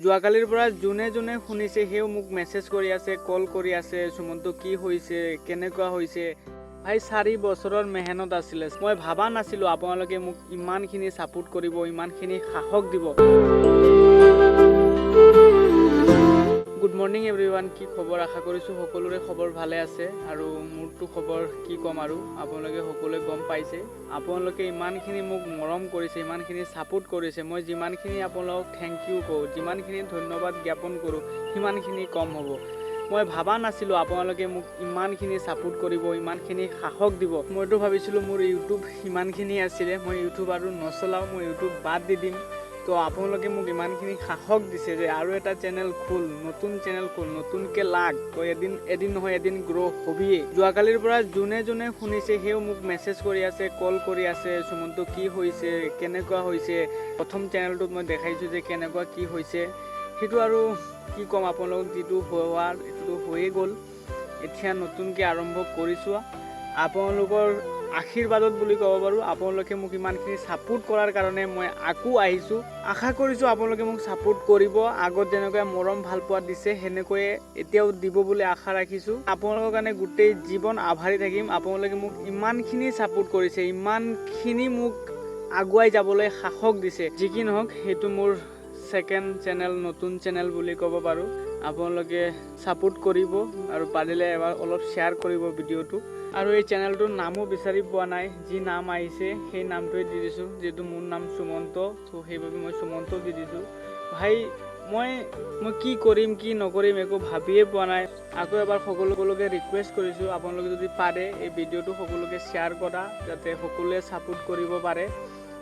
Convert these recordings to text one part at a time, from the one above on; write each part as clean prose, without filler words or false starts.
যোৱাকালিৰ পৰা যোনে যোনে শুনিছে সেও মোক মেছেজ কৰি আছে, কল কৰি আছে, সুমন্ত কি হৈছে, কেনেকুৱা হৈছে। ভাই 4 বছৰৰ মেহনত আছিলে। মই ভাবা নাছিলোঁ আপোনালোকে মোক ইমানখিনি ছাপোৰ্ট কৰিব, ইমানখিনি সাহস দিব। গুড মৰ্নিং এভৰিৱান, কি খবৰ? আশা কৰিছোঁ সকলোৰে খবৰ ভালে আছে। আৰু মোৰতো খবৰ কি ক'ম আৰু, আপোনালোকে সকলোৱে গম পাইছে। আপোনালোকে ইমানখিনি মোক মৰম কৰিছে, ইমানখিনি ছাপোৰ্ট কৰিছে। মই যিমানখিনি আপোনালোকক থেংক ইউ কওঁ, যিমানখিনি ধন্যবাদ জ্ঞাপন কৰোঁ, সিমানখিনি কম হ'ব। মই ভাবা নাছিলোঁ আপোনালোকে মোক ইমানখিনি ছাপোৰ্ট কৰিব, ইমানখিনি সাহস দিব। মইতো ভাবিছিলোঁ মোৰ ইউটিউব ইমানখিনি আছিলে, মই ইউটিউব আৰু নচলাওঁ, মই ইউটিউব বাদ দি দিম। তো আপোনালোকে মোক ইমানখিনি সাহস দিছে যে আৰু এটা চেনেল খোল, নতুন চেনেল খোল, নতুনকৈ লাগ, তো এদিন নহয় এদিন গ্ৰ' হ'বিয়ে। যোৱাকালিৰ পৰা যোনে যোনে শুনিছে সেও মোক মেছেজ কৰি আছে, কল কৰি আছে, সুমন্ত কি হৈছে, কেনেকুৱা হৈছে। প্ৰথম চেনেলটোত মই দেখাইছোঁ যে কেনেকুৱা কি হৈছে, সেইটো আৰু কি ক'ম আপোনালোকক, যিটো হোৱাৰ এইটোতো হৈয়ে গ'ল। এতিয়া নতুনকৈ আৰম্ভ কৰিছোঁ। আপোনালোকৰ আশীৰ্বাদত বুলি ক'ব পাৰোঁ, আপোনালোকে মোক ইমানখিনি ছাপোৰ্ট কৰাৰ কাৰণে মই আকৌ আহিছোঁ। আশা কৰিছোঁ আপোনালোকে মোক ছাপোৰ্ট কৰিব, আগত যেনেকৈ মৰম ভাল পোৱা দিছে সেনেকৈয়ে এতিয়াও দিব বুলি আশা ৰাখিছোঁ। আপোনালোকৰ কাৰণে গোটেই জীৱন আভাৰী থাকিম। আপোনালোকে মোক ইমানখিনি ছাপোৰ্ট কৰিছে, ইমানখিনি মোক আগুৱাই যাবলৈ সাহস দিছে। যি কি নহওক, সেইটো মোৰ ছেকেণ্ড চেনেল, নতুন চেনেল বুলি ক'ব পাৰোঁ। আপোনালোকে ছাপোৰ্ট কৰিব আৰু পাৰিলে এবাৰ অলপ শ্বেয়াৰ কৰিব ভিডিঅ'টো। আৰু এই চেনেলটোৰ নামো বিচাৰি পোৱা নাই, যি নাম আহিছে সেই নামটোৱে দি দিছোঁ। যিহেতু মোৰ নাম সুমন্ত, তো সেইবাবে মই সুমন্ত দি দিছোঁ। ভাই মই কি কৰিম কি নকৰিম একো ভাবিয়ে পোৱা নাই। আকৌ এবাৰ সকলোকে ৰিকুৱেষ্ট কৰিছোঁ, আপোনালোকে যদি পাৰে এই ভিডিঅ'টো সকলোকে শ্বেয়াৰ কৰা, যাতে সকলোৱে ছাপোৰ্ট কৰিব পাৰে।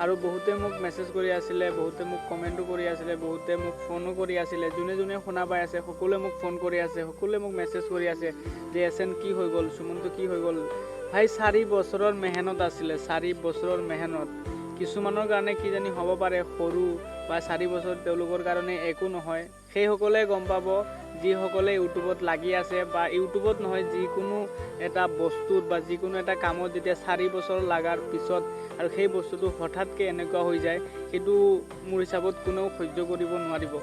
আৰু বহুতে মোক মেছেজ কৰি আছিলে, বহুতে মোক কমেণ্টো কৰি আছিলে, বহুতে মোক ফোনো কৰি আছিলে। যোনে যোনে শুনা পাই আছে সকলোৱে মোক ফোন কৰি আছে, সকলোৱে মোক মেছেজ কৰি আছে যে এছএন কি হৈ গ'ল, সুমন্ত কি হৈ গ'ল। ভাই 4 বছৰৰ মেহনত আছিলে, 4 বছৰৰ মেহনত। কিছুমানৰ কাৰণে কিজানি হ'ব পাৰে সৰু, বা 4 বছৰ তেওঁলোকৰ কাৰণে একো নহয়। সেইসকলে গম পাব যিসকলে ইউটিউবত লাগি আছে, বা ইউটিউবত নহয় যিকোনো এটা বস্তুত বা যিকোনো এটা কামত যেতিয়া 4 বছৰ লগাৰ পিছত আৰু সেই বস্তুটো হঠাৎকৈ এনেকুৱা হৈ যায়, সেইটো মোৰ হিচাপত কোনেও সহ্য কৰিব নোৱাৰিব।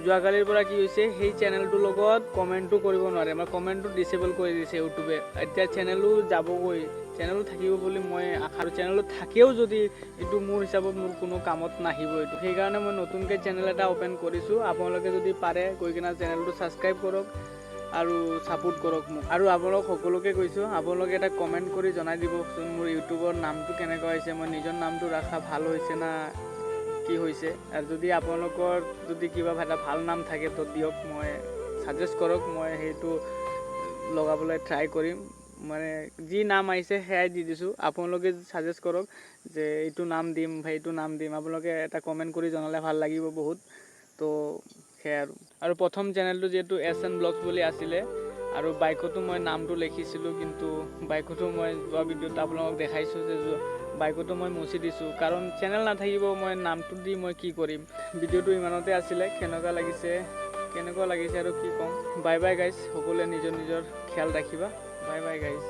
যোৱাকালিৰ পৰা কি হৈছে, সেই চেনেলটোৰ লগত কমেণ্টো কৰিব নোৱাৰে, বা কমেণ্টটো ডিচেবল কৰি দিছে ইউটিউবে। এতিয়া চেনেলো যাবগৈ, চেনেলো থাকিব বুলি মই আশা, চেনেলত থাকেও যদি এইটো মোৰ হিচাপত মোৰ কোনো কামত নাহিব এইটো। সেইকাৰণে মই নতুনকৈ চেনেল এটা অ'পেন কৰিছোঁ। আপোনালোকে যদি পাৰে গৈ কিনে চেনেলটো ছাবস্ক্ৰাইব কৰক আৰু ছাপোৰ্ট কৰক মোক। আৰু আপোনালোক সকলোকে কৈছোঁ, আপোনালোকে এটা কমেণ্ট কৰি জনাই দিবচোন মোৰ ইউটিউবৰ নামটো কেনেকুৱা হৈছে, মই নিজৰ নামটো ৰখা ভাল হৈছে না কি হৈছে। আৰু যদি আপোনালোকৰ যদি কিবা এটা ভাল নাম থাকে তো দিয়ক, মই ছাজেষ্ট কৰক, মই সেইটো লগাবলৈ ট্ৰাই কৰিম। মানে যি নাম আহিছে সেয়াই দি দিছোঁ, আপোনালোকে ছাজেষ্ট কৰক যে এইটো নাম দিম বা এইটো নাম দিম। আপোনালোকে এটা কমেণ্ট কৰি জনালে ভাল লাগিব বহুত। তো সেয়াই আৰু প্ৰথম চেনেলটো যিহেতু এছএন ব্লগছ বুলি আছিলে, আৰু বাইকতো মই নামটো লিখিছিলোঁ, কিন্তু বাইকতো মই যোৱা ভিডিঅ'ত আপোনালোকক দেখাইছোঁ যে বাইকতো মই মুচি দিছোঁ, কাৰণ চেনেল নাথাকিব, মই নামটো দি মই কি কৰিম। ভিডিঅ'টো ইমানতে আছিলে, কেনেকুৱা লাগিছে আৰু কি ক'ম। বাই বাই গাইজ, সকলোৱে নিজৰ নিজৰ খেয়াল ৰাখিবা। Bye bye guys.